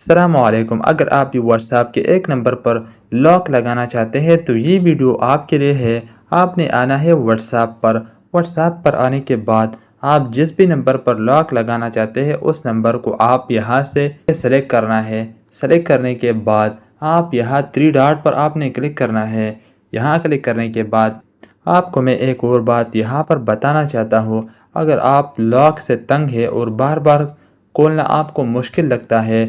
अस्सलामुअलैकुम। अगर आप भी व्हाट्सएप के एक नंबर पर लॉक लगाना चाहते हैं तो ये वीडियो आपके लिए है। आपने आना है व्हाट्सएप पर आने के बाद आप जिस भी नंबर पर लॉक लगाना चाहते हैं उस नंबर को आप यहाँ से सेलेक्ट करना है। सेलेक्ट करने के बाद आप यहाँ थ्री डॉट पर आपने क्लिक करना है। यहाँ क्लिक करने के बाद आपको मैं एक और बात यहाँ पर बताना चाहता हूँ। अगर आप लॉक से तंग है और बार बार खोलना आपको मुश्किल लगता है,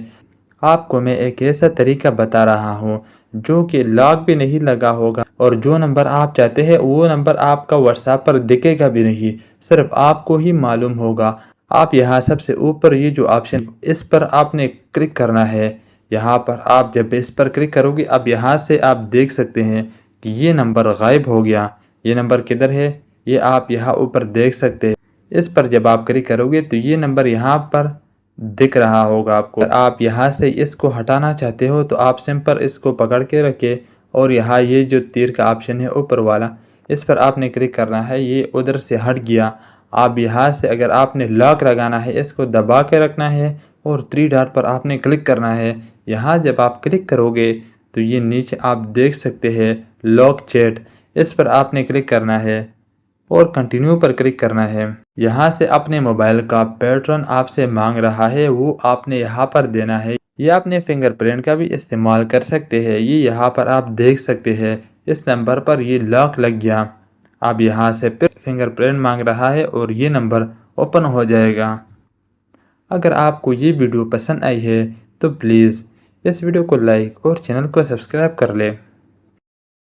आपको मैं एक ऐसा तरीका बता रहा हूँ जो कि लॉक भी नहीं लगा होगा और जो नंबर आप चाहते हैं वो नंबर आपका व्हाट्सएप पर दिखेगा भी नहीं, सिर्फ आपको ही मालूम होगा। आप यहाँ सबसे ऊपर ये जो ऑप्शन इस पर आपने क्लिक करना है। यहाँ पर आप जब इस पर क्लिक करोगे अब यहाँ से आप देख सकते हैं कि ये नंबर गायब हो गया। ये नंबर किधर है ये आप यहाँ ऊपर देख सकते हैं। इस पर जब आप क्लिक करोगे तो ये नंबर यहाँ पर दिख रहा होगा आपको। अगर आप यहाँ से इसको हटाना चाहते हो तो आप सिंपल इसको पकड़ के रखे और यहाँ ये जो तीर का ऑप्शन है ऊपर वाला इस पर आपने क्लिक करना है। ये उधर से हट गया। आप यहाँ से अगर आपने लॉक लगाना है इसको दबा के रखना है और थ्री डॉट पर आपने क्लिक करना है। यहाँ जब आप क्लिक करोगे तो ये नीचे आप देख सकते हैं लॉक चैट, इस पर आपने क्लिक करना है और कंटिन्यू पर क्लिक करना है। यहाँ से अपने मोबाइल का पैटर्न आपसे मांग रहा है वो आपने यहाँ पर देना है। ये अपने फिंगरप्रिंट का भी इस्तेमाल कर सकते हैं। ये यहाँ पर आप देख सकते हैं इस नंबर पर ये लॉक लग गया। अब यहाँ से फिर फिंगरप्रिंट मांग रहा है और ये नंबर ओपन हो जाएगा। अगर आपको ये वीडियो पसंद आई है तो प्लीज़ इस वीडियो को लाइक और चैनल को सब्सक्राइब कर लें।